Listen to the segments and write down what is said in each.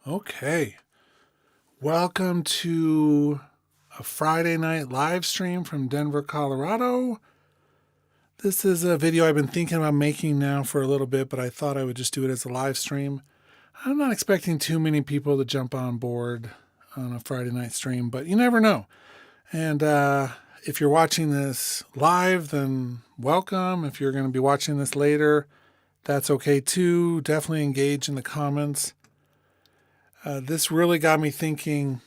Okay. Welcome to a Friday night live stream from Denver, Colorado. This is a video I've been thinking about making now for a little bit, but I thought I would just do it as a live stream. I'm not expecting too many people to jump on board on a Friday night stream, but you never know. And if you're watching this live, then welcome. If you're going to be watching this later, that's okay too. Definitely engage in the comments. This really got me thinking.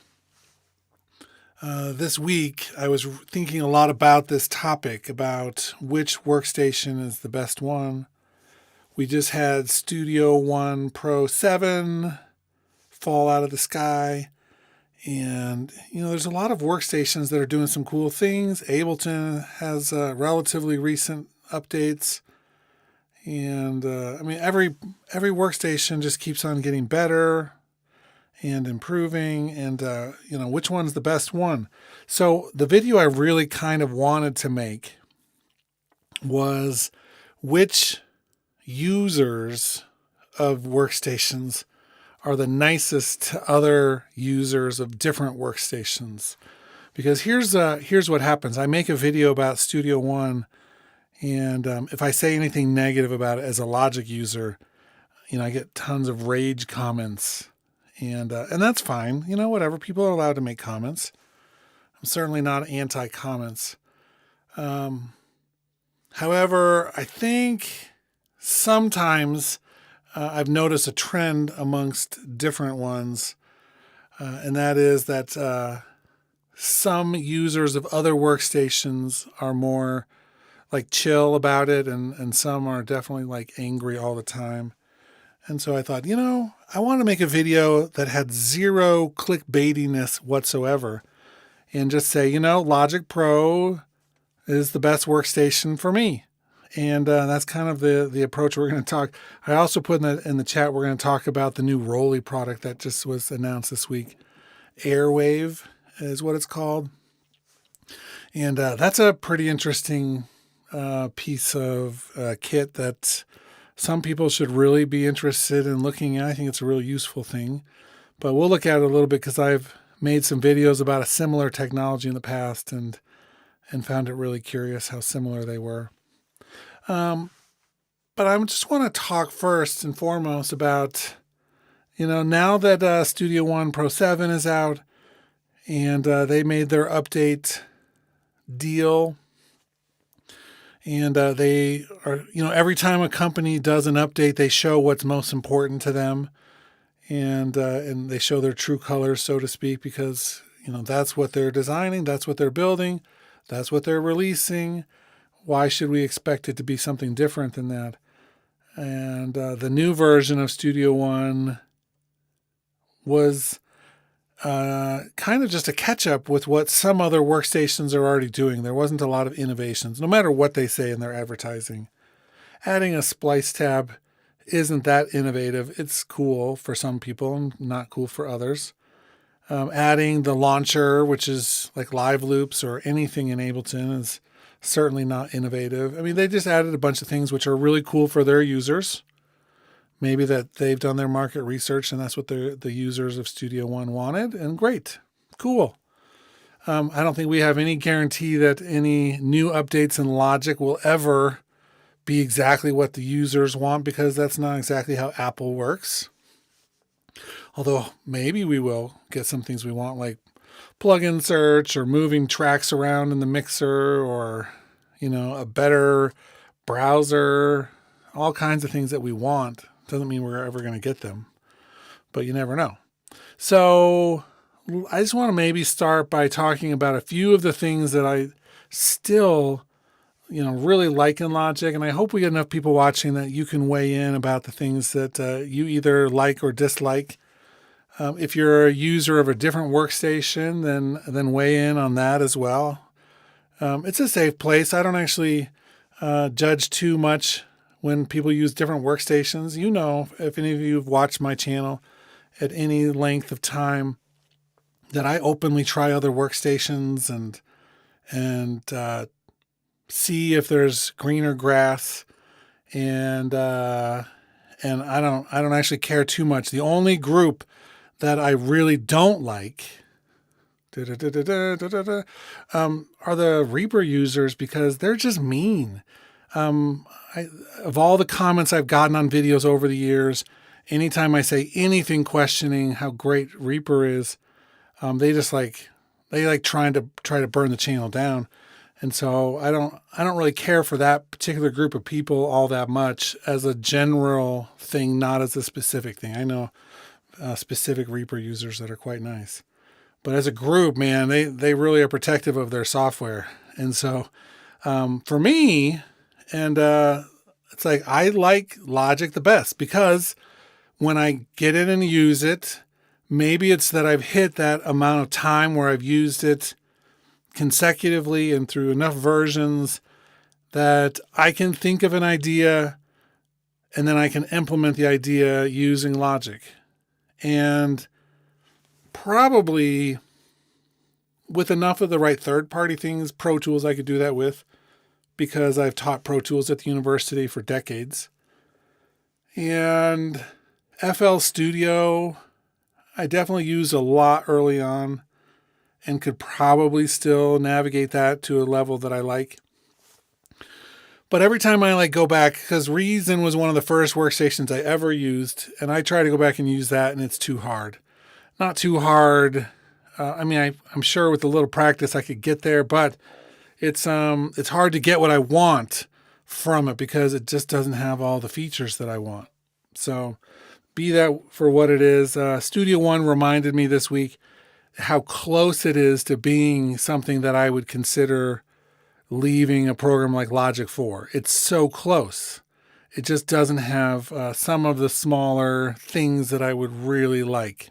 This week, I was thinking a lot about this topic, about which workstation is the best one. We just had Studio One Pro 7 fall out of the sky. And, there's a lot of workstations that are doing some cool things. Ableton has relatively recent updates. And, every workstation just keeps on getting better and improving, and which one's the best one. So the video I really kind of wanted to make was which users of workstations are the nicest to other users of different workstations. Because here's what happens. I make a video about Studio One, and if I say anything negative about it as a Logic user, I get tons of rage comments. And that's fine. Whatever. People are allowed to make comments. I'm certainly not anti-comments. However, I think sometimes I've noticed a trend amongst different ones. And that is that some users of other workstations are more like chill about it. And some are definitely like angry all the time. And so I thought, I want to make a video that had zero clickbaitiness whatsoever and just say, Logic Pro is the best workstation for me. And that's kind of the approach we're going to talk. I also put in the chat, we're going to talk about the new ROLI product that just was announced this week. Airwave is what it's called. And that's a pretty interesting piece of kit that some people should really be interested in looking at. I think it's a really useful thing, but we'll look at it a little bit because I've made some videos about a similar technology in the past and found it really curious how similar they were. But I just want to talk first and foremost about, now that Studio One Pro 7 is out and they made their update deal. And they are, every time a company does an update, they show what's most important to them, and they show their true colors, so to speak, because that's what they're designing, that's what they're building, that's what they're releasing. Why should we expect it to be something different than that? And the new version of Studio One was kind of just a catch up with what some other workstations are already doing. There wasn't a lot of innovations, no matter what they say in their advertising. Adding a splice tab isn't that innovative. It's cool for some people and not cool for others. Adding the launcher, which is like live loops or anything in Ableton, is certainly not innovative. They just added a bunch of things which are really cool for their users. Maybe that they've done their market research and that's what the users of Studio One wanted. And great. Cool. I don't think we have any guarantee that any new updates in Logic will ever be exactly what the users want, because that's not exactly how Apple works. Although maybe we will get some things we want, like plugin search or moving tracks around in the mixer, or, a better browser, all kinds of things that we want. Doesn't mean we're ever going to get them, but you never know. So I just want to maybe start by talking about a few of the things that I still, really like in Logic. And I hope we get enough people watching that you can weigh in about the things that you either like or dislike. If you're a user of a different workstation, then weigh in on that as well. It's a safe place. I don't actually judge too much when people use different workstations. If any of you have watched my channel at any length of time, that I openly try other workstations and see if there's greener grass, and I don't actually care too much. The only group that I really don't like are the Reaper users, because they're just mean. Of all the comments I've gotten on videos over the years, anytime I say anything questioning how great Reaper is, they try to burn the channel down. And so I don't really care for that particular group of people all that much as a general thing, not as a specific thing. I know specific Reaper users that are quite nice. But as a group, man, they really are protective of their software. And so for me, and it's like I like Logic the best because when I get in and use it, maybe it's that I've hit that amount of time where I've used it consecutively and through enough versions that I can think of an idea and then I can implement the idea using Logic. And probably with enough of the right third-party things, Pro Tools I could do that with, because I've taught Pro Tools at the university for decades. And FL Studio, I definitely used a lot early on and could probably still navigate that to a level that I like. But every time I go back, because Reason was one of the first workstations I ever used, and I try to go back and use that, and it's too hard. Not too hard. I'm sure with a little practice I could get there, but it's hard to get what I want from it because it just doesn't have all the features that I want. So be that for what it is. Studio One reminded me this week how close it is to being something that I would consider leaving a program like Logic for. It's so close. It just doesn't have some of the smaller things that I would really like.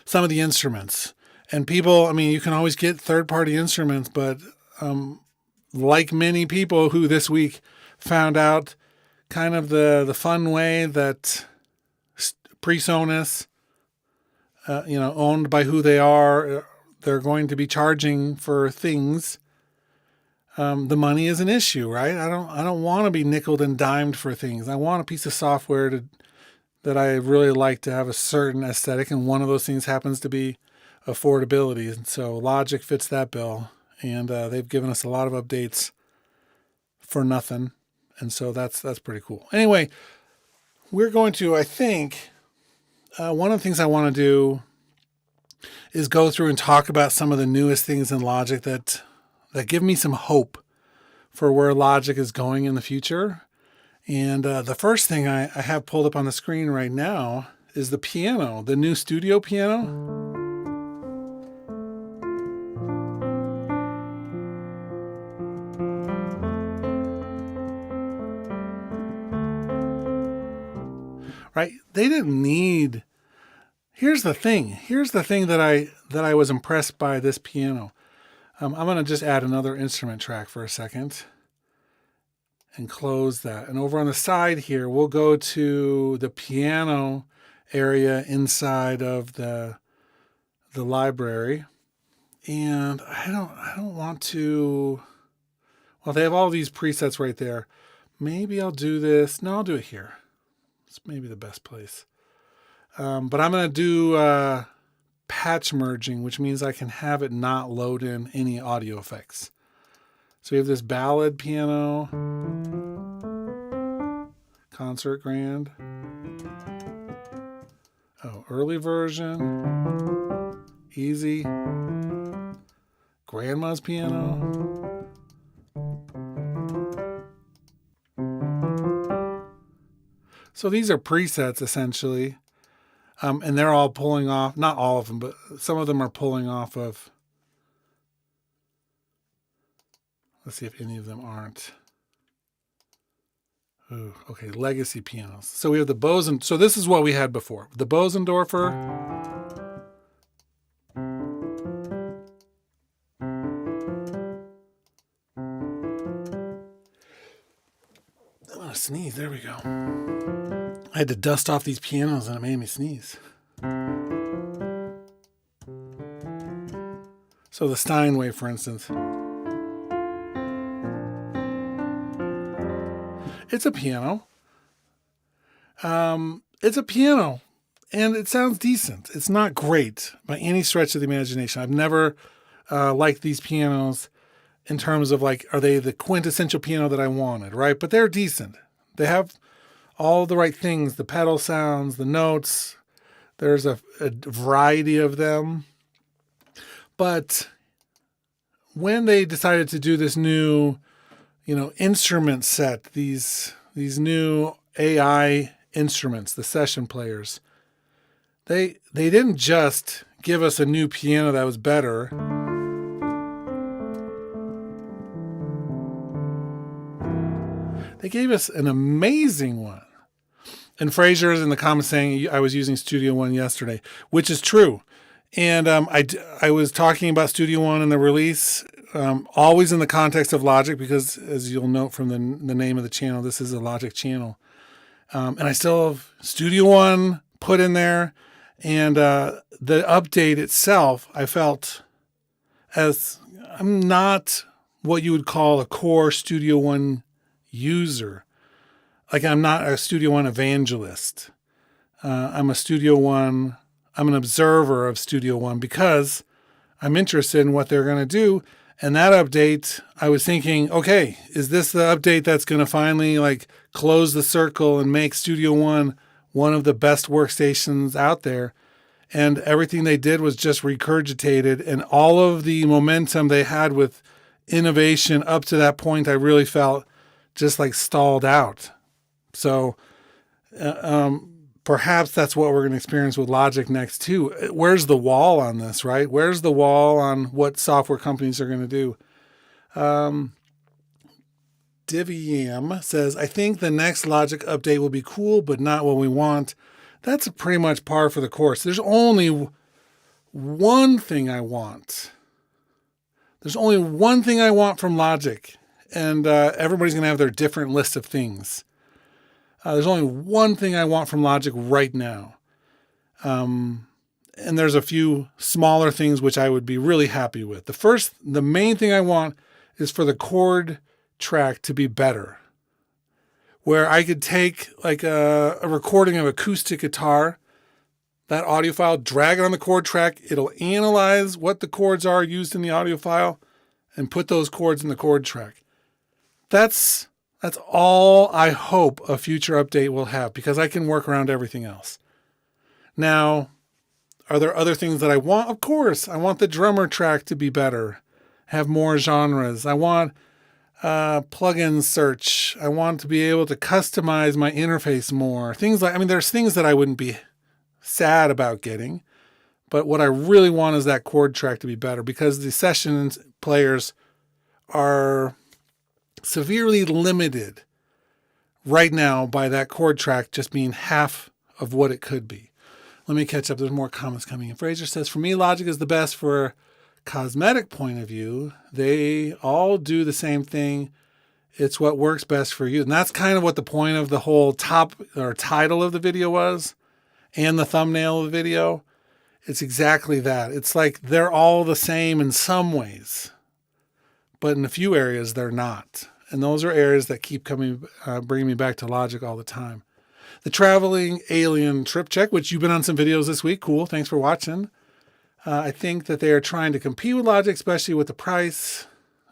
Some of the instruments. And people, you can always get third-party instruments, but like many people who this week found out kind of the fun way that PreSonus, owned by who they are, they're going to be charging for things. The money is an issue, right? I don't want to be nickeled and dimed for things. I want a piece of software that I really like to have a certain aesthetic, and one of those things happens to be affordability. And so Logic fits that bill, and they've given us a lot of updates for nothing. And so that's pretty cool. Anyway, we're going to, I think, one of the things I want to do is go through and talk about some of the newest things in Logic that give me some hope for where Logic is going in the future. And the first thing I have pulled up on the screen right now is the piano, the new studio piano. Right? They didn't need. Here's the thing that I was impressed by this piano. I'm going to just add another instrument track for a second and close that. And over on the side here, we'll go to the piano area inside of the library. And I don't want to, well, they have all these presets right there. Maybe I'll do this. No, I'll do it here. It's maybe the best place. But I'm going to do patch merging, which means I can have it not load in any audio effects. So we have this ballad piano, concert grand. Oh, early version, easy, grandma's piano. So these are presets essentially. And they're all pulling off, not all of them, but some of them are pulling off of, let's see if any of them aren't. Ooh, okay, legacy pianos. So we have the Bosen. So this is what we had before. The Bosendorfer. I'm going to sneeze. There we go. I had to dust off these pianos and it made me sneeze. So the Steinway, for instance. It's a piano. It's a piano. And it sounds decent. It's not great by any stretch of the imagination. I've never liked these pianos in terms of like, are they the quintessential piano that I wanted, right? But they're decent. They have all the right things, the pedal sounds, the notes. There's a variety of them. But when they decided to do this new, instrument set, these new AI instruments, the session players, they didn't just give us a new piano that was better. They gave us an amazing one. And Fraser's in the comments saying I was using Studio One yesterday, which is true. And I was talking about Studio One and the release, always in the context of Logic, because as you'll note from the name of the channel, this is a Logic channel. And I still have Studio One put in there. And the update itself, I felt, as I'm not what you would call a core Studio One user. Like I'm not a Studio One evangelist. I'm an observer of Studio One because I'm interested in what they're going to do. And that update, I was thinking, okay, is this the update that's going to finally like close the circle and make Studio one of the best workstations out there? And everything they did was just regurgitated, and all of the momentum they had with innovation up to that point, I really felt just like stalled out. So perhaps that's what we're going to experience with Logic next too. Where's the wall on this, right? Where's the wall on what software companies are going to do? Divyam says, I think the next Logic update will be cool, but not what we want. That's pretty much par for the course. There's only one thing I want. There's only one thing I want from Logic, and everybody's going to have their different list of things. There's only one thing I want from Logic right now. And there's a few smaller things which I would be really happy with. The main thing I want is for the chord track to be better. Where I could take like a recording of acoustic guitar, that audio file, drag it on the chord track. It'll analyze what the chords are used in the audio file and put those chords in the chord track. That's all I hope a future update will have, because I can work around everything else. Now, are there other things that I want? Of course. I want the drummer track to be better, have more genres. I want plugin search. I want to be able to customize my interface more. There's things that I wouldn't be sad about getting, but what I really want is that chord track to be better, because the session players are severely limited right now by that chord track just being half of what it could be. Let me catch up. There's more comments coming in. Fraser says, for me, Logic is the best for a cosmetic point of view. They all do the same thing. It's what works best for you. And that's kind of what the point of the whole top or title of the video was, and the thumbnail of the video. It's exactly that. It's like they're all the same in some ways, but in a few areas they're not. And those are areas that keep bringing me back to Logic all the time. The traveling alien trip check, which you've been on some videos this week. Cool. Thanks for watching. I think that they are trying to compete with Logic, especially with the price.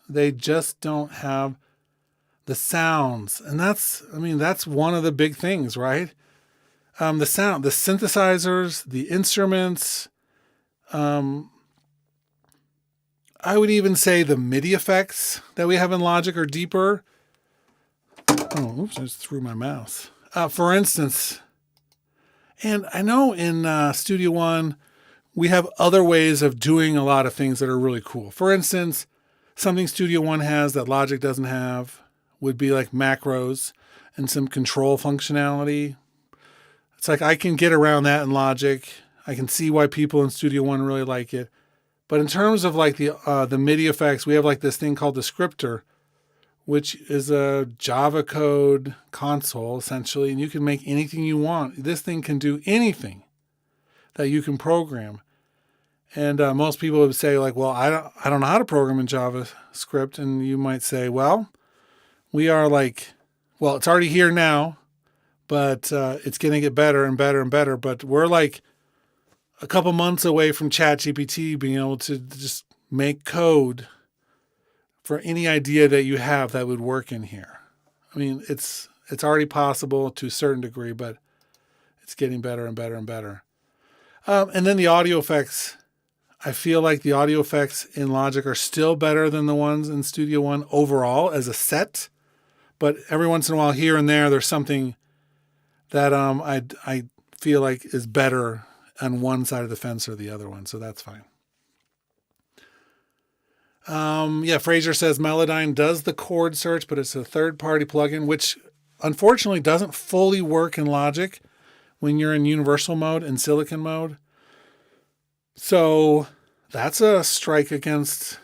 They just don't have the sounds. And that's one of the big things, right? The sound, the synthesizers, the instruments. I would even say the MIDI effects that we have in Logic are deeper. Oh, oops, I just threw my mouse. For instance, and I know in Studio One, we have other ways of doing a lot of things that are really cool. For instance, something Studio One has that Logic doesn't have would be like macros and some control functionality. It's like I can get around that in Logic. I can see why people in Studio One really like it. But in terms of like the MIDI effects, we have like this thing called the Scriptor, which is a Java code console essentially, and you can make anything you want. This thing can do anything that you can program. And most people would say like, well, I don't know how to program in JavaScript. And you might say, well, we are like, well, it's already here now, but it's going to get better and better and better. But we're like a couple months away from ChatGPT being able to just make code for any idea that you have that would work in here. I mean, it's already possible to a certain degree, but it's getting better and better and better. And then the audio effects. I feel like the audio effects in Logic are still better than the ones in Studio One overall as a set. But every once in a while, here and there, there's something that I feel like is better on one side of the fence or the other one. So that's fine. Fraser says Melodyne does the chord search, but it's a third-party plugin, which unfortunately doesn't fully work in Logic when you're in Universal mode and Silicon mode. So that's a strike against,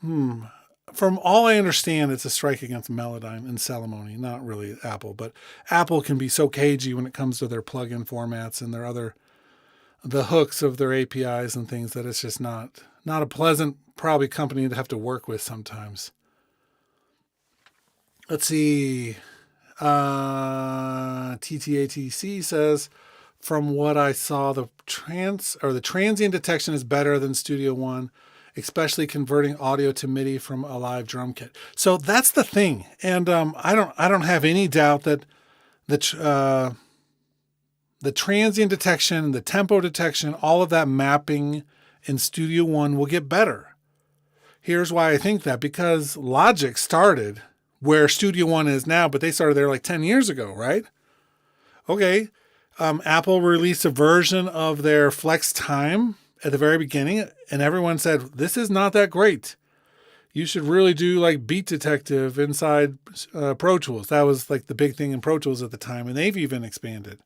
from all I understand, it's a strike against Melodyne and Celemony, not really Apple, but Apple can be so cagey when it comes to their plugin formats and the hooks of their APIs and things that it's just not a pleasant, probably company to have to work with sometimes. Let's see. TTATC says, from what I saw, the transient detection is better than Studio One, especially converting audio to MIDI from a live drum kit. So that's the thing, and I don't have any doubt that the transient detection, the tempo detection, all of that mapping in Studio One will get better. Here's why I think that, because Logic started where Studio One is now, but they started there like 10 years ago, right? Okay. Apple released a version of their Flex Time at the very beginning, and everyone said, this is not that great. You should really do like Beat Detective inside Pro Tools. That was like the big thing in Pro Tools at the time, and they've even expanded.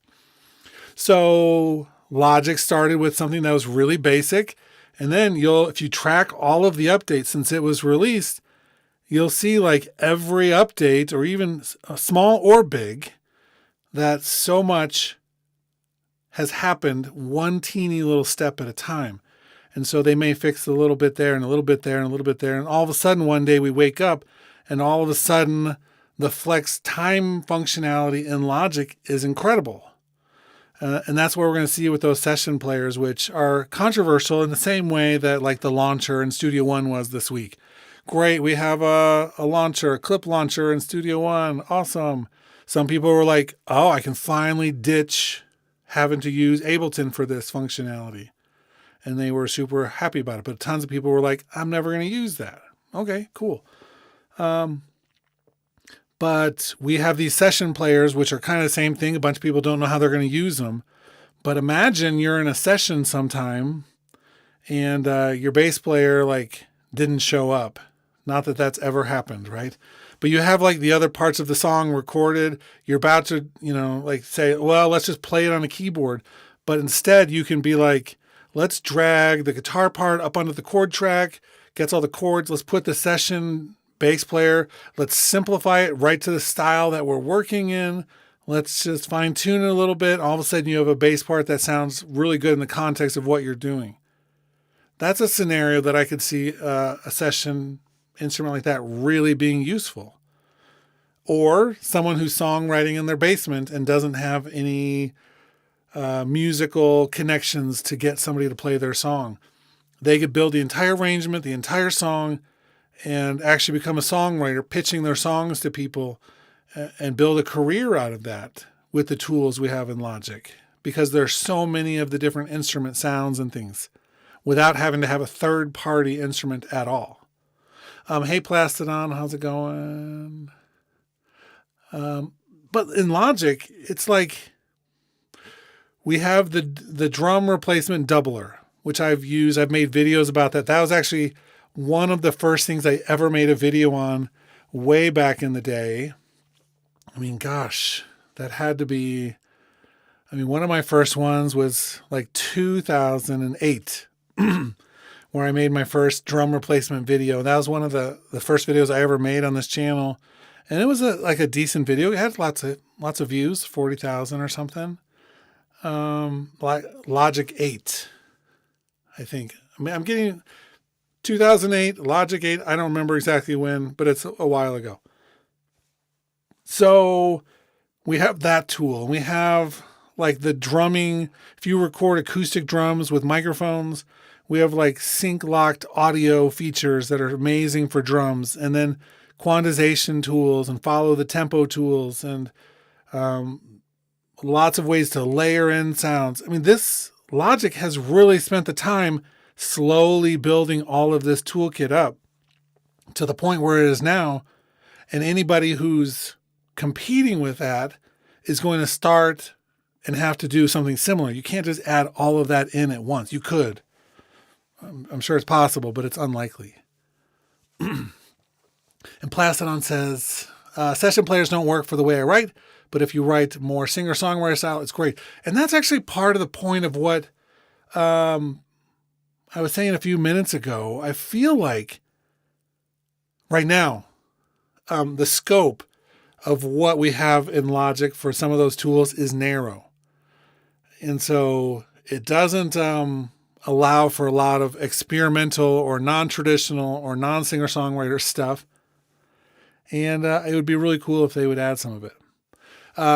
So Logic started with something that was really basic, and then if you track all of the updates since it was released, you'll see like every update, or even small or big, that so much has happened one teeny little step at a time. And so they may fix a little bit there and a little bit there and a little bit there. And all of a sudden one day we wake up and all of a sudden the Flex Time functionality in Logic is incredible. And that's what we're going to see with those session players, which are controversial in the same way that like the launcher in Studio One was this week. Great, we have a launcher, a clip launcher in Studio One. Awesome. Some people were like, oh, I can finally ditch having to use Ableton for this functionality. And they were super happy about it. But tons of people were like, I'm never going to use that. Okay, cool. But we have these session players, which are kind of the same thing. A bunch of people don't know how they're going to use them. But imagine you're in a session sometime and your bass player like didn't show up. Not that that's ever happened, right? But you have like the other parts of the song recorded. You're about to, like say, well, let's just play it on a keyboard. But instead you can be like, let's drag the guitar part up onto the chord track, gets all the chords. Let's put the session bass player. Let's simplify it right to the style that we're working in. Let's just fine tune it a little bit. All of a sudden you have a bass part that sounds really good in the context of what you're doing. That's a scenario that I could see a session instrument like that really being useful. Or someone who's songwriting in their basement and doesn't have any musical connections to get somebody to play their song. They could build the entire arrangement, the entire song, and actually become a songwriter, pitching their songs to people and build a career out of that with the tools we have in Logic, because there's so many of the different instrument sounds and things without having to have a third-party instrument at all. Hey, Plastodon, how's it going? But in Logic, it's like we have the drum replacement doubler, which I've used. I've made videos about that. That was actually one of the first things I ever made a video on way back in the day. I mean, gosh, that had to be, one of my first ones was like 2008, where I made my first drum replacement video. That was one of the first videos I ever made on this channel. And it was a decent video. It had lots of views, 40,000 or something. Logic 8, I think. I'm getting 2008, Logic 8. I don't remember exactly when, but it's a while ago. So we have that tool. We have like the drumming. If you record acoustic drums with microphones, we have like sync locked audio features that are amazing for drums, and then quantization tools and follow the tempo tools, and lots of ways to layer in sounds. I mean, this Logic has really spent the time slowly building all of this toolkit up to the point where it is now. And anybody who's competing with that is going to start and have to do something similar. You can't just add all of that in at once. You could. I'm sure it's possible, but it's unlikely. And Plastodon says, session players don't work for the way I write, but if you write more singer-songwriter style, it's great. And that's actually part of the point of what I was saying a few minutes ago. I feel like right now, the scope of what we have in Logic for some of those tools is narrow. And so it doesn't allow for a lot of experimental or non-traditional or non-singer-songwriter stuff. And it would be really cool if they would add some of it.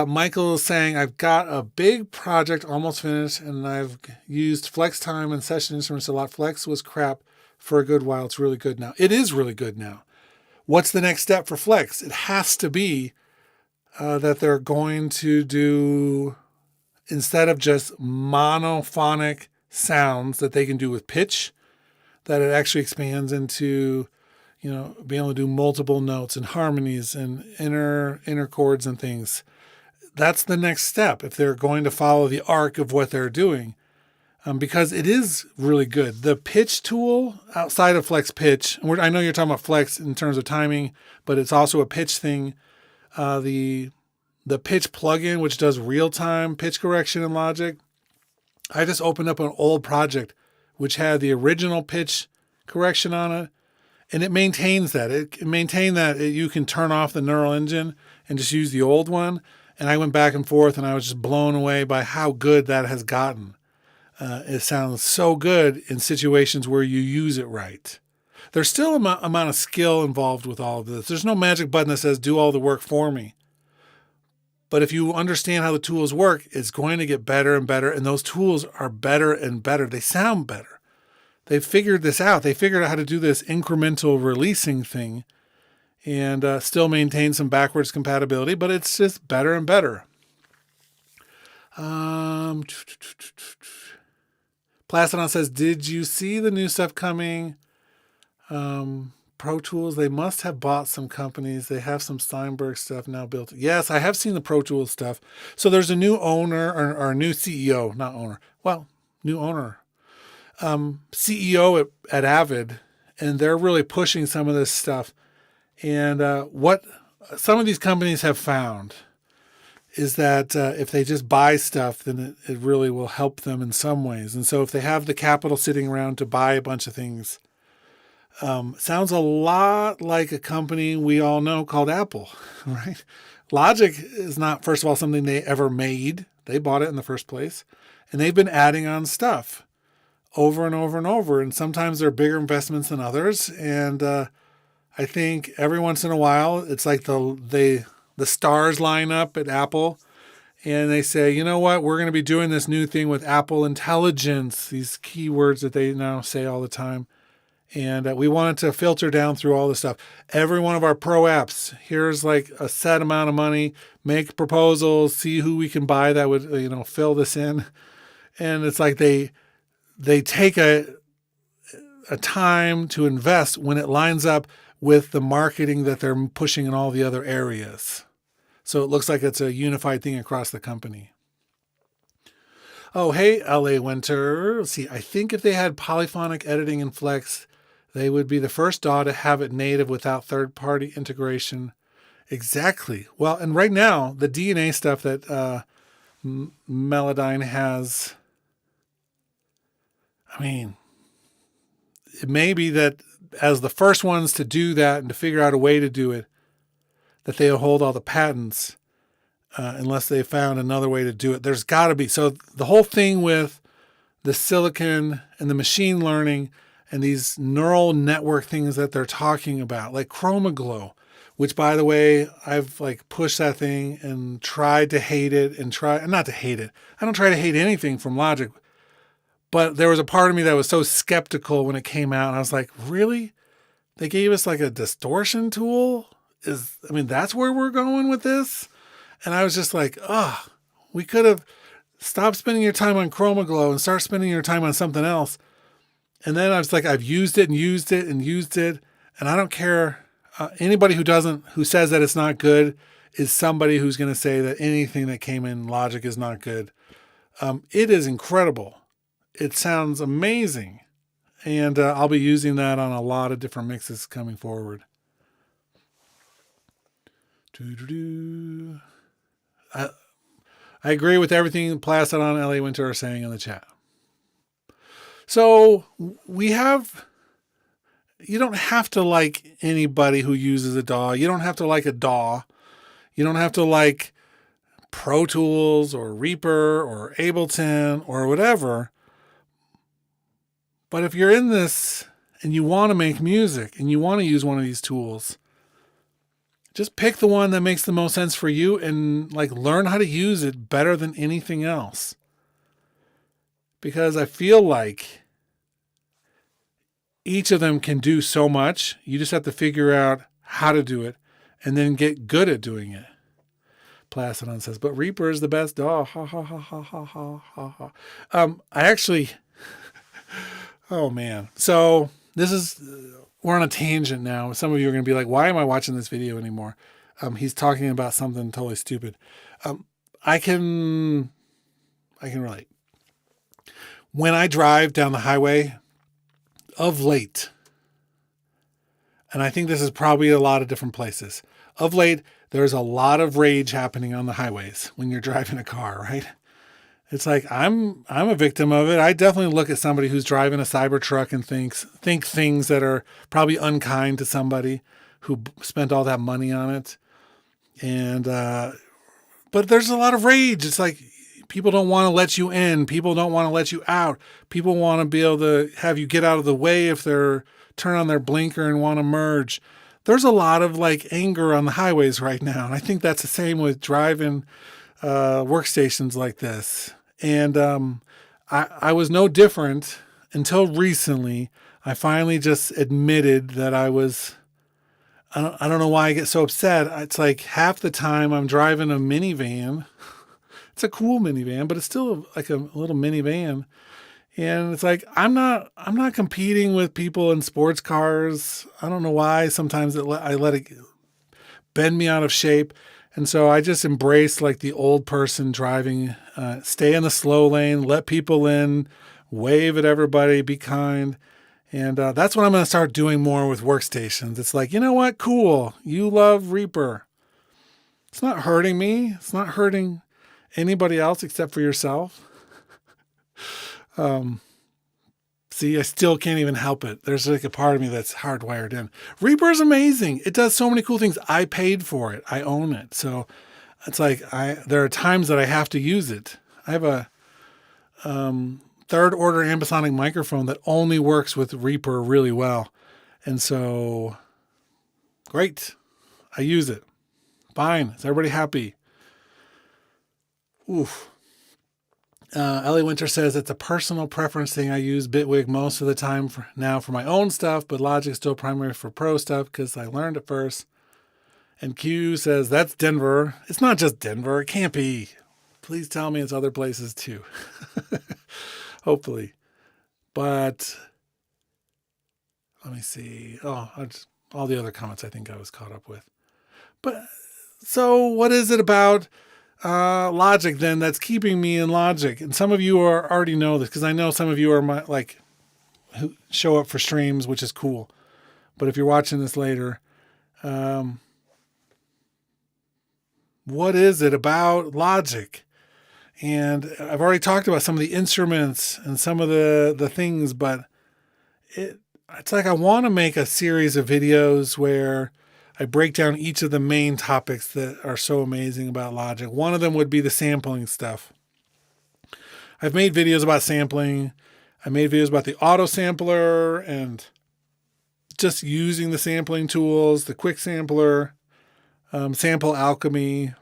Michael is saying, I've got a big project almost finished, and I've used Flex Time and Session Instruments a lot. Flex was crap for a good while. It's really good now. It is really good now. What's the next step for Flex? It has to be that they're going to do, instead of just monophonic sounds that they can do with pitch, that it actually expands into, being able to do multiple notes and harmonies and inner chords and things. That's the next step if they're going to follow the arc of what they're doing, because it is really good. The pitch tool outside of Flex Pitch, and I know you're talking about Flex in terms of timing, but it's also a pitch thing. The pitch plugin, which does real-time pitch correction in Logic. I just opened up an old project which had the original pitch correction on it, and it maintains that. It maintained that you can turn off the neural engine and just use the old one. And I went back and forth, and I was just blown away by how good that has gotten. It sounds so good in situations where you use it right. There's still an amount of skill involved with all of this. There's no magic button that says, do all the work for me. But if you understand how the tools work, it's going to get better and better. And those tools are better and better. They sound better. They've figured this out. They figured out how to do this incremental releasing thing and still maintain some backwards compatibility, but it's just better and better. Plastodon says, did you see the new stuff coming? Pro Tools, they must have bought some companies. They have some Steinberg stuff now built. Yes, I have seen the Pro Tools stuff. So there's a new owner or a new CEO, not owner. Well, new owner. CEO at Avid, and they're really pushing some of this stuff. And what some of these companies have found is that if they just buy stuff, then it really will help them in some ways. And so if they have the capital sitting around to buy a bunch of things, sounds a lot like a company we all know called Apple, right? Logic is not, first of all, something they ever made. They bought it in the first place. And they've been adding on stuff over and over and over. And sometimes they're bigger investments than others. And I think every once in a while, it's like the stars line up at Apple and they say, you know what, we're going to be doing this new thing with Apple Intelligence, these keywords that they now say all the time. And we wanted to filter down through all this stuff. Every one of our pro apps, here's like a set amount of money, make proposals, see who we can buy that would, fill this in. And it's like they take a time to invest when it lines up with the marketing that they're pushing in all the other areas. So it looks like it's a unified thing across the company. Oh, hey, LA Winter. Let's see, I think if they had polyphonic editing in Flex, they would be the first DAW to have it native without third-party integration. Exactly. Well, and right now, the DNA stuff that Melodyne has, it may be that as the first ones to do that and to figure out a way to do it, that they'll hold all the patents unless they found another way to do it. There's got to be. So the whole thing with the silicon and the machine learning and these neural network things that they're talking about, like ChromaGlow, which, by the way, I've like pushed that thing and tried to hate it and not to hate it. I don't try to hate anything from Logic, but there was a part of me that was so skeptical when it came out. And I was like, really? They gave us like a distortion tool? That's where we're going with this? And I was just like, we could have stopped spending your time on Chroma Glow and start spending your time on something else. And then I was like, I've used it and used it and used it. And I don't care. Anybody who says that it's not good is somebody who's going to say that anything that came in Logic is not good. It is incredible. It sounds amazing. And I'll be using that on a lot of different mixes coming forward. I agree with everything Plastodon and LA Winter are saying in the chat. So you don't have to like anybody who uses a DAW. You don't have to like a DAW. You don't have to like Pro Tools or Reaper or Ableton or whatever. But if you're in this and you want to make music and you want to use one of these tools, just pick the one that makes the most sense for you and like learn how to use it better than anything else. Because I feel like each of them can do so much. You just have to figure out how to do it and then get good at doing it. Plastodon says, but Reaper is the best DAW. Ha ha ha ha ha ha ha ha. Oh man. So we're on a tangent now. Some of you are going to be like, why am I watching this video anymore? He's talking about something totally stupid. I can relate. When I drive down the highway of late, and I think this is probably a lot of different places, of late, there's a lot of rage happening on the highways when you're driving a car, right? It's like, I'm a victim of it. I definitely look at somebody who's driving a Cybertruck and think things that are probably unkind to somebody who spent all that money on it. And, but there's a lot of rage. It's like, people don't want to let you in. People don't want to let you out. People want to be able to have you get out of the way if they're turn on their blinker and want to merge. There's a lot of like anger on the highways right now. And I think that's the same with driving workstations like this. And I was no different until recently. I finally just admitted that I don't know why I get so upset. It's like half the time I'm driving a minivan. It's a cool minivan, but it's still like a little minivan. And it's like, I'm not competing with people in sports cars. I don't know why. Sometimes I let it bend me out of shape. And so I just embrace like the old person driving, stay in the slow lane, let people in, wave at everybody, be kind. And that's what I'm going to start doing more with workstations. It's like, you know what? Cool. You love Reaper. It's not hurting me. It's not hurting anybody else except for yourself. See, I still can't even help it. There's like a part of me that's hardwired in. Reaper is amazing. It does so many cool things. I paid for it. I own it. So it's like there are times that I have to use it. I have a third order ambisonic microphone that only works with Reaper really well. And so, great. I use it. Fine. Is everybody happy? Oof. Ellie Winter says it's a personal preference thing. I use Bitwig most of the time for my own stuff, but Logic's still primary for pro stuff because I learned it first. And Q says that's Denver. It's not just Denver. It can't be. Please tell me it's other places too. Hopefully. But let me see. All the other comments I think I was caught up with. But so what is it about Logic then that's keeping me in Logic? And some of you already know this because I know some of you are who show up for streams, which is cool. But if you're watching this later, what is it about Logic? And I've already talked about some of the instruments and some of the things, but it's like I want to make a series of videos where I break down each of the main topics that are so amazing about Logic. One of them would be the sampling stuff. I've made videos about sampling. I made videos about the auto sampler and just using the sampling tools, the quick sampler, Sample Alchemy.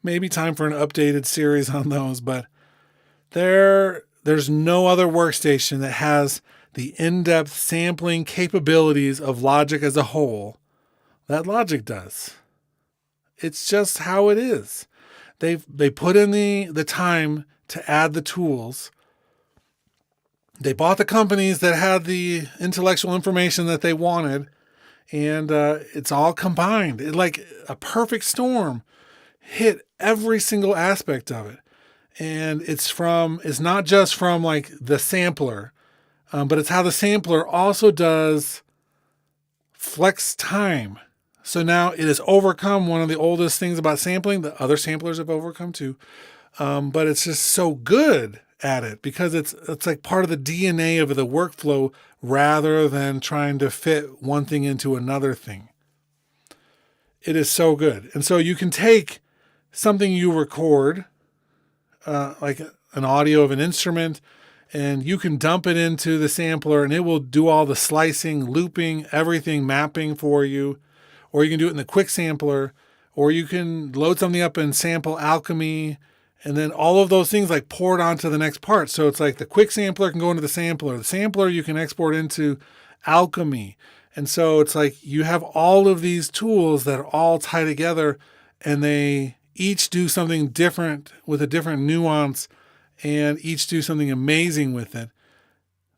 Maybe time for an updated series on those, but there's no other workstation that has the in-depth sampling capabilities of Logic as a whole that Logic does. It's just how it is. They put in the time to add the tools. They bought the companies that had the intellectual information that they wanted, and it's all combined. It, like a perfect storm, hit every single aspect of it. And it's not just from like the sampler, but it's how the sampler also does flex time. So now it has overcome one of the oldest things about sampling that other samplers have overcome too. But it's just so good at it because it's like part of the DNA of the workflow rather than trying to fit one thing into another thing. It is so good. And so you can take something you record, like an audio of an instrument, and you can dump it into the sampler and it will do all the slicing, looping, everything, mapping for you. Or you can do it in the quick sampler, or you can load something up in Sample Alchemy, and then all of those things like pour it onto the next part. So it's like the quick sampler can go into the sampler. The sampler you can export into Alchemy. And so it's like you have all of these tools that are all tied together, and they each do something different with a different nuance, and each do something amazing with it.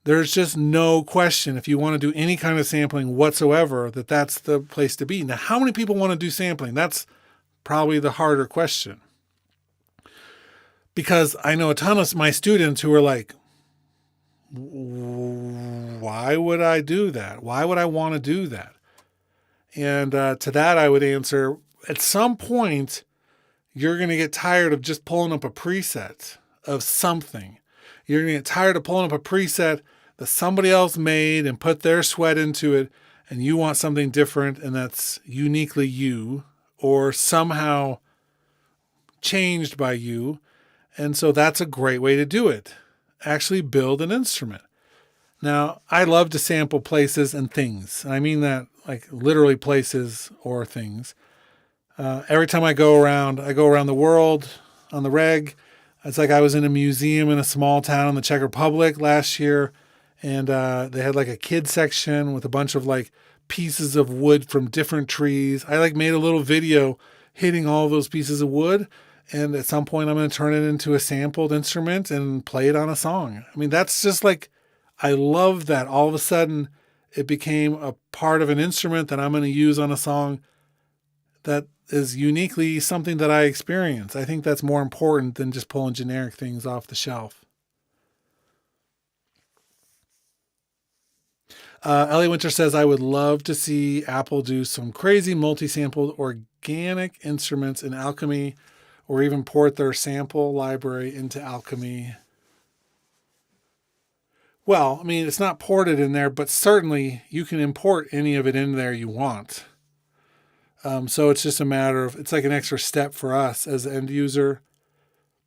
There's just no question, if you want to do any kind of sampling whatsoever, that's the place to be. Now, how many people want to do sampling? That's probably the harder question. Because I know a ton of my students who are like, why would I do that? Why would I want to do that? And to that, I would answer, at some point, you're going to get tired of just pulling up a preset of something. You're going to get tired of pulling up a preset that somebody else made and put their sweat into it, and you want something different and that's uniquely you or somehow changed by you. And so that's a great way to do it. Actually build an instrument. Now, I love to sample places and things. I mean that like literally places or things. Every time I go around the world on the reg. It's like I was in a museum in a small town in the Czech Republic last year, and they had like a kid section with a bunch of like pieces of wood from different trees. I like made a little video hitting all those pieces of wood, and at some point I'm going to turn it into a sampled instrument and play it on a song. I mean, that's just like, I love that. All of a sudden it became a part of an instrument that I'm going to use on a song that is uniquely something that I experience. I think that's more important than just pulling generic things off the shelf. Ellie Winter says, I would love to see Apple do some crazy multi-sampled organic instruments in Alchemy, or even port their sample library into Alchemy. Well, I mean, it's not ported in there, but certainly you can import any of it in there you want. So it's just a matter of, it's like an extra step for us as an end user.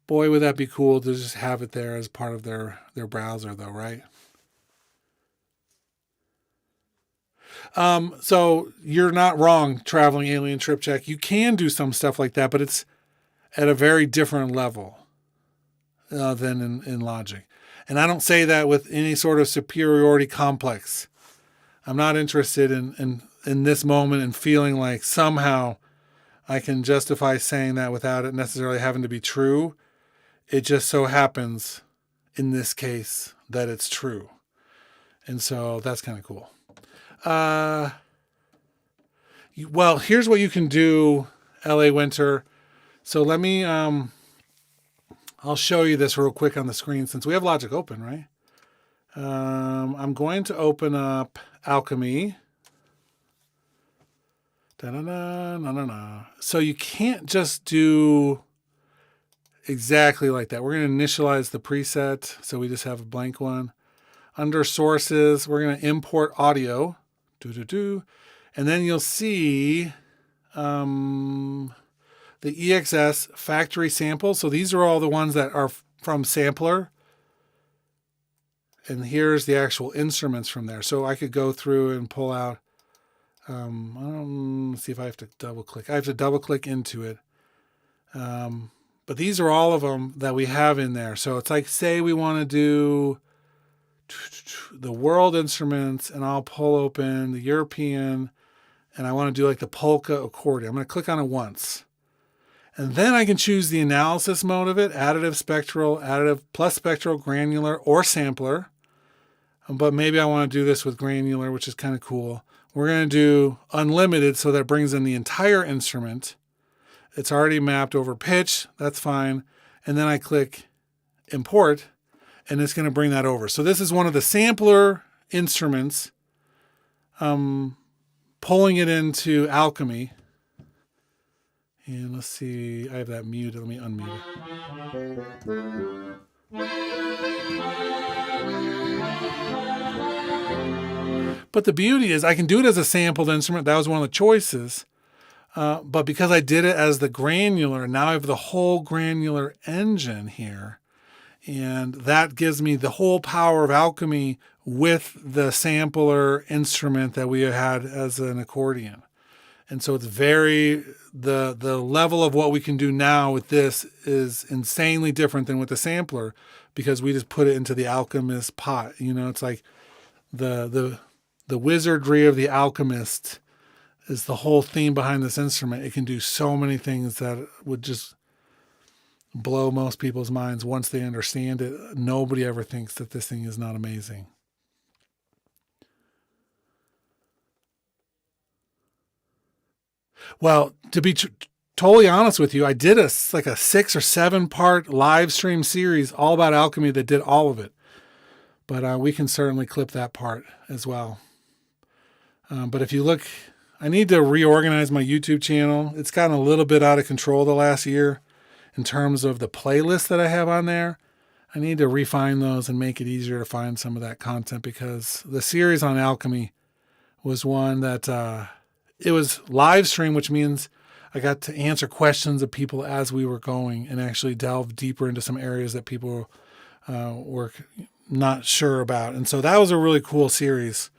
Boy, would that be cool to just have it there as part of their browser though, right? So you're not wrong, Traveling Alien Trip Check. You can do some stuff like that, but it's at a very different level than in Logic. And I don't say that with any sort of superiority complex. I'm not interested in this moment and feeling like somehow I can justify saying that without it necessarily having to be true. It just so happens in this case that it's true. And so that's kind of cool. Well, here's what you can do, LA Winter. So let me, I'll show you this real quick on the screen since we have Logic open, right? I'm going to open up Alchemy. So you can't just do exactly like that. We're going to initialize the preset. So we just have a blank one. Under sources, we're going to import audio. And then you'll see the EXS factory samples. So these are all the ones that are from Sampler. And here's the actual instruments from there. So I could go through and pull out Let's see if I have to double click. I have to double click into it. But these are all of them that we have in there. So it's like, say we want to do the world instruments, and I'll pull open the European, and I want to do like the polka accordion. I'm going to click on it once. And then I can choose the analysis mode of it, additive, spectral, additive, plus spectral, granular, or sampler. But maybe I want to do this with granular, which is kind of cool. We're going to do unlimited, so that brings in the entire instrument. It's already mapped over pitch. That's fine. And then I click import, and it's going to bring that over. So this is one of the sampler instruments, pulling it into Alchemy. And let's see, I have that muted. Let me unmute it. But the beauty is I can do it as a sampled instrument. That was one of the choices. But because I did it as the granular, now I have the whole granular engine here. And that gives me the whole power of Alchemy with the sampler instrument that we had as an accordion. And so it's the level of what we can do now with this is insanely different than with the sampler, because we just put it into the alchemist pot. It's like the wizardry of the alchemist is the whole theme behind this instrument. It can do so many things that would just blow most people's minds once they understand it. Nobody ever thinks that this thing is not amazing. Well, to be totally honest with you, I did a 6 or 7 part live stream series all about Alchemy that did all of it. But we can certainly clip that part as well. But if you look, I need to reorganize my YouTube channel. It's gotten a little bit out of control the last year in terms of the playlists that I have on there. I need to refine those and make it easier to find some of that content, because the series on Alchemy was one that it was live stream, which means I got to answer questions of people as we were going and actually delve deeper into some areas that people were not sure about. And so that was a really cool series.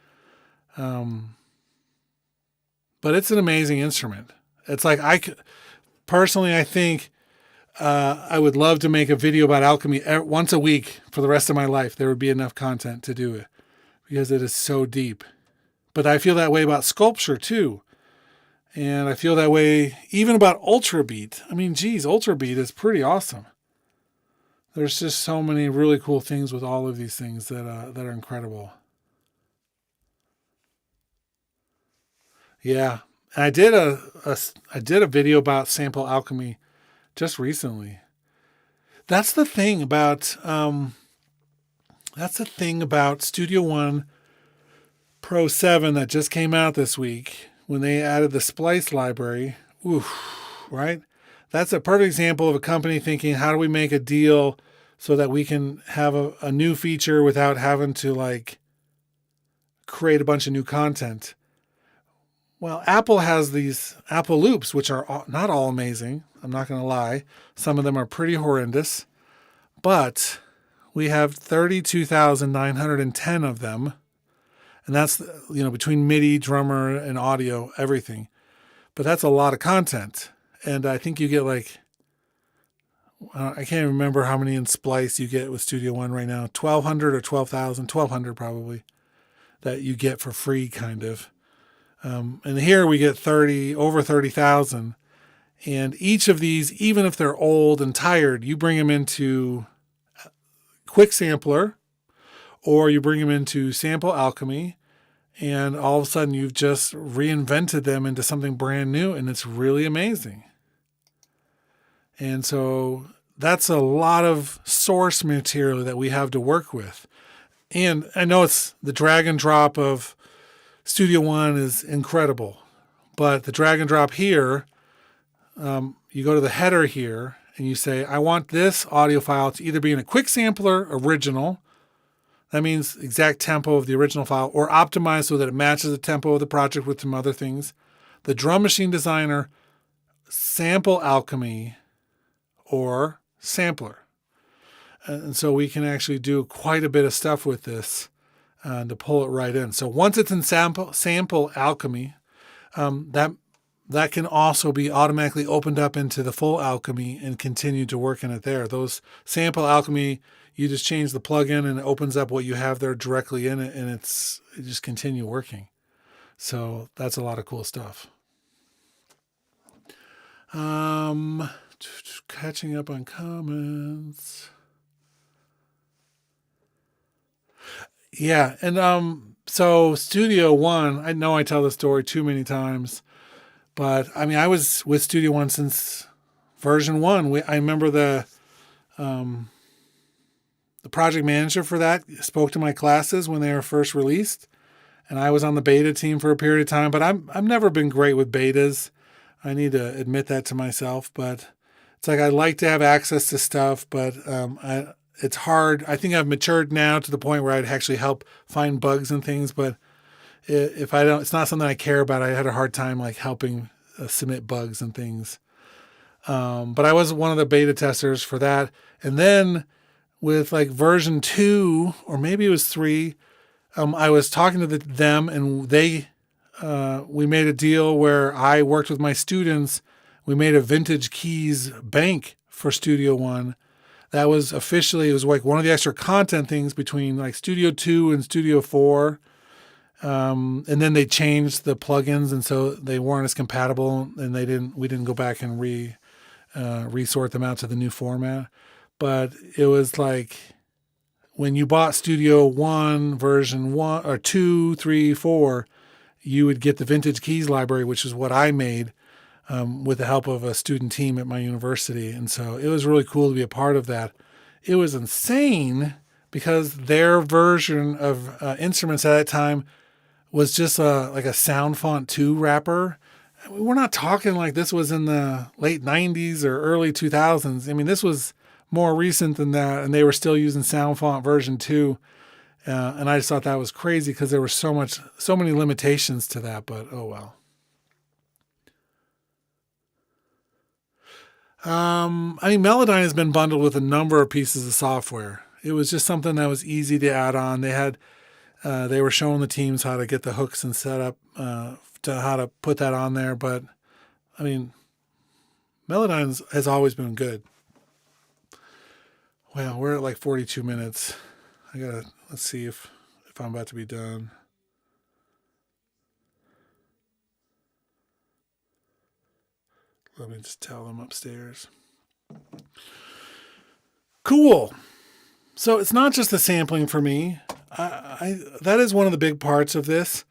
But it's an amazing instrument. It's like I think I would love to make a video about Alchemy once a week for the rest of my life. There would be enough content to do it, because it is so deep. But I feel that way about sculpture too. And I feel that way even about Ultrabeat. I mean, geez, Ultrabeat is pretty awesome. There's just so many really cool things with all of these things that are incredible. Yeah, and I did a video about sample Alchemy just recently. That's the thing about Studio One Pro 7 that just came out this week when they added the splice library. Oof, right? That's a perfect example of a company thinking, how do we make a deal so that we can have a new feature without having to create a bunch of new content. Well, Apple has these Apple loops, which are not all amazing. I'm not going to lie. Some of them are pretty horrendous, but we have 32,910 of them. And that's, between MIDI, drummer, and audio, everything. But that's a lot of content. And I think you get I can't remember how many in Splice you get with Studio One right now. 1,200 or 12,000, 1,200 probably, that you get for free, kind of. And here we get over 30,000. And each of these, even if they're old and tired, you bring them into Quick Sampler, or you bring them into Sample Alchemy, and all of a sudden you've just reinvented them into something brand new, and it's really amazing. And so that's a lot of source material that we have to work with. And I know it's the drag and drop of Studio One is incredible, but the drag and drop here, you go to the header here and you say, I want this audio file to either be in a quick sampler original. That means exact tempo of the original file, or optimized so that it matches the tempo of the project with some other things. The Drum Machine Designer, Sample Alchemy, or Sampler. And so we can actually do quite a bit of stuff with this to pull it right in. So once it's in Sample Alchemy, that can also be automatically opened up into the full Alchemy and continue to work in it there. Those sample Alchemy, you just change the plugin and it opens up what you have there directly in it, and it just continue working. So that's a lot of cool stuff. Catching up on comments. Yeah, and so Studio One, I know I tell the story too many times, but I mean I was with Studio One since version 1. I remember the project manager for that spoke to my classes when they were first released, and I was on the beta team for a period of time. But I've never been great with betas. I need to admit that to myself. But it's like I like to have access to stuff, but it's hard. I think I've matured now to the point where I'd actually help find bugs and things. But if I don't, it's not something I care about. I had a hard time like helping submit bugs and things. But I was one of the beta testers for that. And then with like version 2, or maybe it was 3, I was talking to them, and we made a deal where I worked with my students. We made a vintage keys bank for Studio One. That was officially, it was like one of the extra content things between like Studio 2 and Studio 4. And then they changed the plugins, and so they weren't as compatible, and we didn't go back and resort them out to the new format. But it was like when you bought Studio One version 1 or 2, 3, 4, you would get the vintage keys library, which is what I made with the help of a student team at my university. And so it was really cool to be a part of that. It was insane because their version of instruments at that time was just like a Sound Font 2 wrapper. We're not talking like this was in the late 90s or early 2000s. I mean, this was more recent than that, and they were still using Sound Font version 2. And I just thought that was crazy because there were so many limitations to that, but oh well. I mean, Melodyne has been bundled with a number of pieces of software. It was just something that was easy to add on. They were showing the teams how to get the hooks and set up to how to put that on there. But I mean, Melodyne has always been good. Well, we're at like 42 minutes. Let's see if I'm about to be done. Let me just tell them upstairs. Cool. So it's not just the sampling for me. That is one of the big parts of this.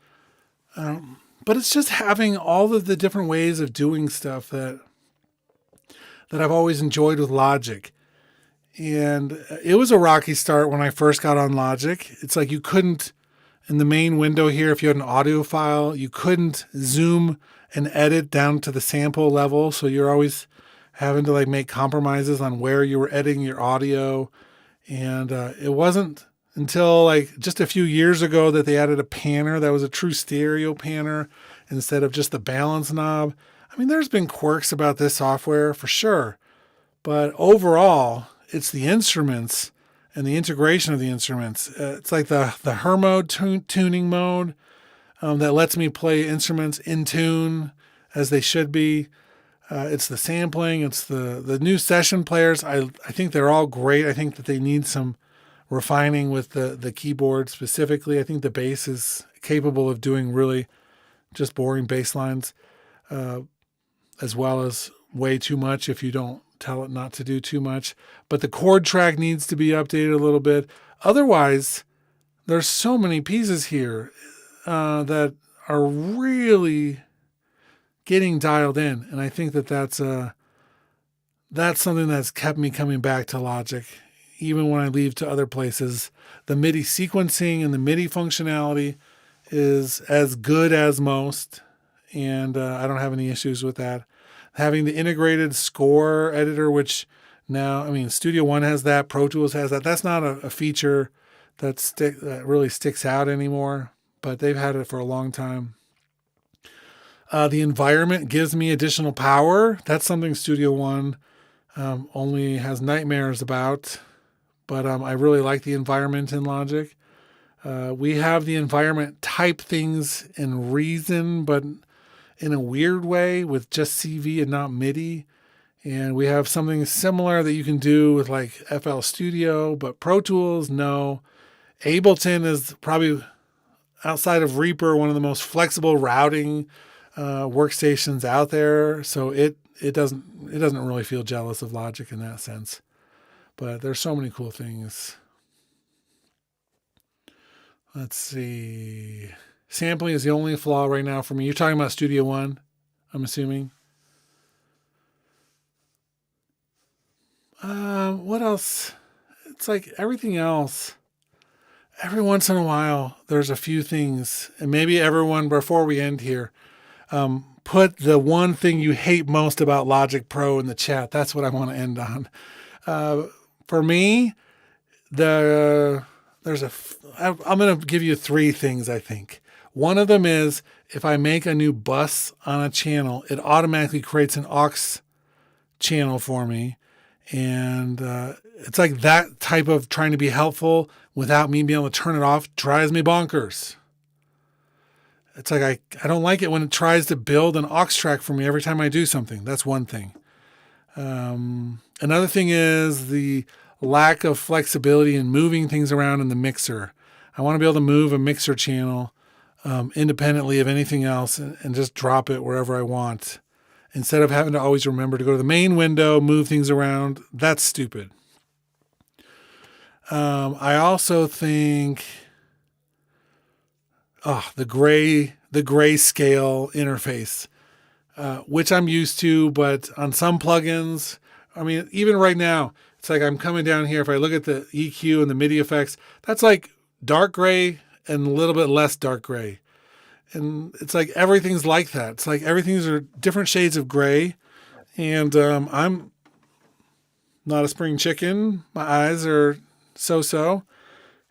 But it's just having all of the different ways of doing stuff that I've always enjoyed with Logic. And it was a rocky start when I first got on Logic. It's like you couldn't, in the main window here, if you had an audio file, you couldn't zoom and edit down to the sample level. So you're always having to like make compromises on where you were editing your audio. And it wasn't until like just a few years ago that they added a panner that was a true stereo panner instead of just the balance knob. I mean, there's been quirks about this software for sure, but overall, it's the instruments and the integration of the instruments. It's like the Hermode tuning mode that lets me play instruments in tune as they should be. It's the sampling. It's the new session players. I think they're all great. I think that they need some refining with the keyboard specifically. I think the bass is capable of doing really just boring bass lines, as well as way too much if you don't tell it not to do too much. But the chord track needs to be updated a little bit. Otherwise, there's so many pieces here that are really getting dialed in. And I think that that's something that's kept me coming back to Logic. Even when I leave to other places, the MIDI sequencing and the MIDI functionality is as good as most. And I don't have any issues with that. Having the integrated score editor, which now, I mean, Studio One has that, Pro Tools has that. That's not a feature that really sticks out anymore, but they've had it for a long time. The environment gives me additional power. That's something Studio One only has nightmares about, but I really like the environment in Logic. We have the environment type things in Reason, but in a weird way with just CV and not MIDI. And we have something similar that you can do with like FL Studio, but Pro Tools, no. Ableton is probably, outside of Reaper, one of the most flexible routing workstations out there. So it doesn't really feel jealous of Logic in that sense. But there's so many cool things. Let's see. Sampling is the only flaw right now for me. You're talking about Studio One, I'm assuming. What else? It's like everything else. Every once in a while, there's a few things, and maybe everyone, before we end here, put the one thing you hate most about Logic Pro in the chat. That's what I want to end on. For me, I'm going to give you three things, I think. One of them is if I make a new bus on a channel, it automatically creates an aux channel for me. And it's like that type of trying to be helpful without me being able to turn it off drives me bonkers. It's like I don't like it when it tries to build an aux track for me every time I do something. That's one thing. Another thing is the lack of flexibility in moving things around in the mixer. I want to be able to move a mixer channel independently of anything else and just drop it wherever I want, instead of having to always remember to go to the main window, move things around. That's stupid. I also think the grayscale interface, which I'm used to, but on some plugins, I mean, even right now, it's like I'm coming down here. If I look at the EQ and the MIDI effects, that's like dark gray and a little bit less dark gray. And it's like everything's like that. It's like everything's are different shades of gray. And I'm not a spring chicken. My eyes are so-so.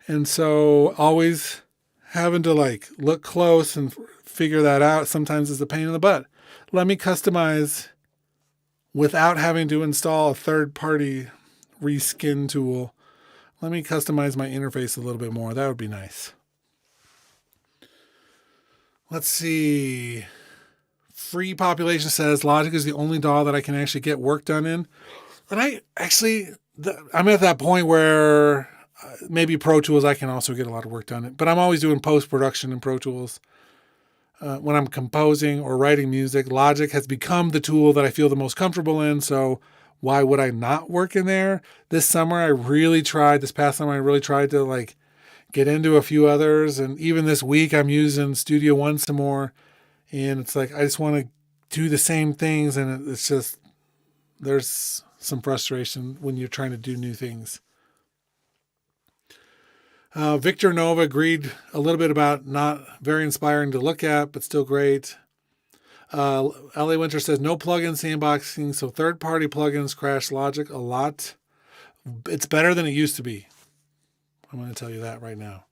And so always having to like look close and figure that out sometimes is a pain in the butt. Let me customize without having to install a third-party reskin tool. Let me customize my interface a little bit more. That would be nice. Let's see. Free Population says Logic is the only DAW that I can actually get work done in. And I'm at that point where maybe Pro Tools I can also get a lot of work done in. But I'm always doing post-production in Pro Tools. When I'm composing or writing music, Logic has become the tool that I feel the most comfortable in. So why would I not work in there? This past summer, I really tried to like get into a few others. And even this week, I'm using Studio One some more. And it's like, I just want to do the same things. And it's just, there's some frustration when you're trying to do new things. Victor Nova agreed a little bit about not very inspiring to look at, but still great. LA Winter says no plugin sandboxing, so third-party plugins crash Logic a lot. It's better than it used to be. I'm going to tell you that right now.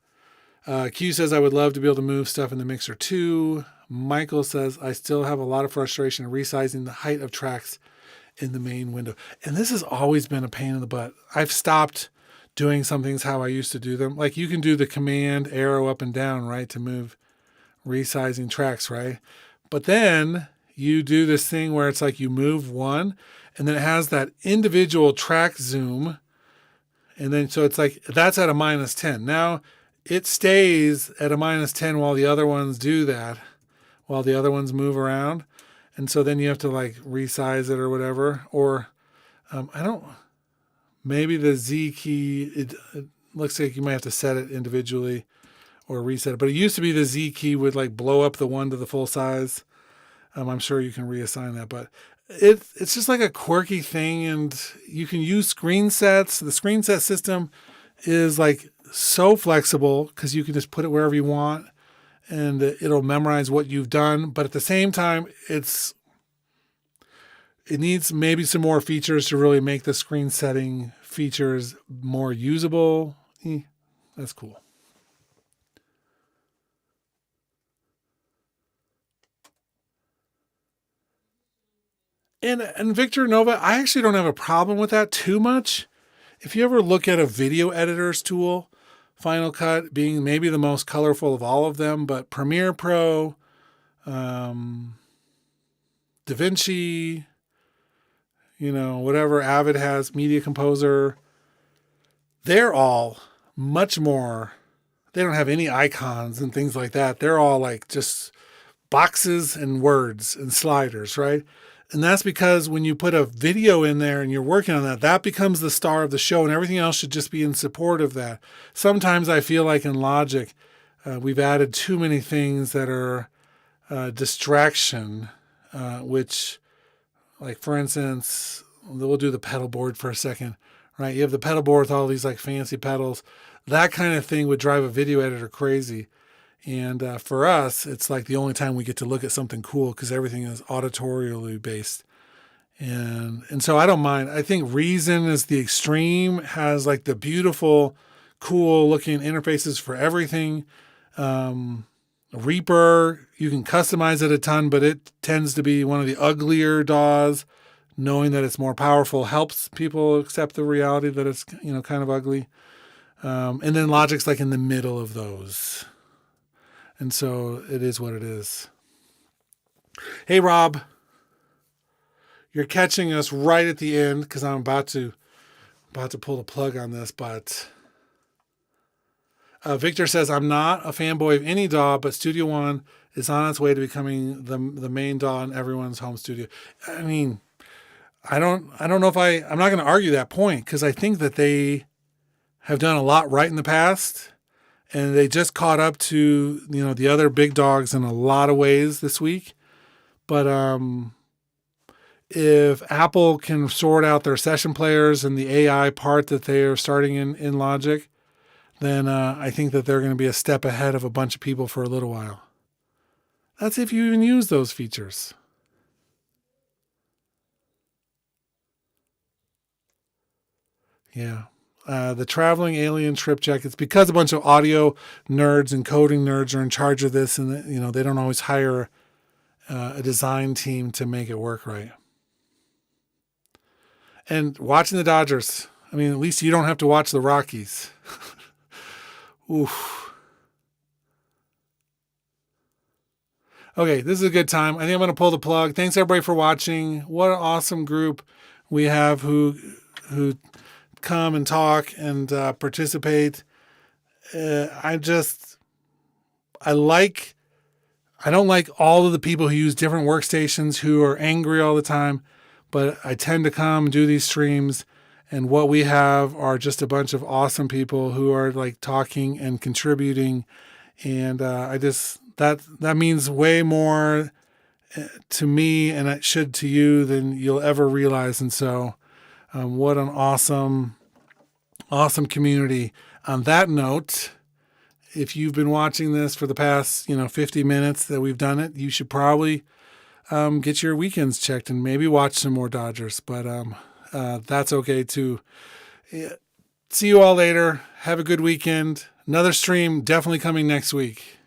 Q says I would love to be able to move stuff in the mixer too. Michael says I still have a lot of frustration in resizing the height of tracks in the main window. And this has always been a pain in the butt. I've stopped doing some things how I used to do them. Like you can do the command arrow up and down, right, to move resizing tracks, right? But then you do this thing where it's like you move one and then it has that individual track zoom. And then so it's like that's at a -10. Now it stays at a -10 while the other ones do that, while the other ones move around. And so then you have to like resize it or whatever. Or maybe the Z key, it looks like you might have to set it individually or reset it. But it used to be the Z key would like blow up the one to the full size. I'm sure you can reassign that, but it's just like a quirky thing, and you can use screen sets. The screen set system is like so flexible because you can just put it wherever you want and it'll memorize what you've done. But at the same time, it needs maybe some more features to really make the screen setting features more usable. That's cool. And Victor Nova, I actually don't have a problem with that too much. If you ever look at a video editor's tool, Final Cut being maybe the most colorful of all of them, but Premiere Pro, DaVinci, whatever Avid has, Media Composer, they're all much more, they don't have any icons and things like that. They're all like just boxes and words and sliders, right? And that's because when you put a video in there and you're working on that, that becomes the star of the show, and everything else should just be in support of that. Sometimes I feel like in Logic, we've added too many things that are distraction, which, like, for instance, we'll do the pedal board for a second, right? You have the pedal board with all these like fancy pedals. That kind of thing would drive a video editor crazy. And for us, it's like the only time we get to look at something cool because everything is auditorially based. And so I don't mind. I think Reason is the extreme, has like the beautiful, cool looking interfaces for everything. Reaper, you can customize it a ton, but it tends to be one of the uglier DAWs. Knowing that it's more powerful helps people accept the reality that it's, kind of ugly. And then Logic's like in the middle of those. And so it is what it is. Hey, Rob, you're catching us right at the end because I'm about to pull the plug on this, but Victor says, I'm not a fanboy of any DAW, but Studio One is on its way to becoming the main DAW in everyone's home studio. I mean, I don't know if I'm not going to argue that point because I think that they have done a lot right in the past, and they just caught up to, the other big dogs in a lot of ways this week. But if Apple can sort out their session players and the AI part that they are starting in Logic, then I think that they're going to be a step ahead of a bunch of people for a little while. That's if you even use those features. Yeah. The traveling alien trip check, it's because a bunch of audio nerds and coding nerds are in charge of this, and they don't always hire a design team to make it work right. And watching the Dodgers, I mean, at least you don't have to watch the Rockies. Oof. Okay, this is a good time. I think I'm going to pull the plug. Thanks everybody for watching. What an awesome group we have who come and talk and participate. I don't like all of the people who use different workstations who are angry all the time, but I tend to come and do these streams, and what we have are just a bunch of awesome people who are like talking and contributing, and that means way more to me, and it should to you, than you'll ever realize. And so what an awesome community. On that note, if you've been watching this for the past 50 minutes that we've done it, you should probably get your weekends checked and maybe watch some more Dodgers, but that's okay too. See you all later. Have a good weekend. Another stream definitely coming next week.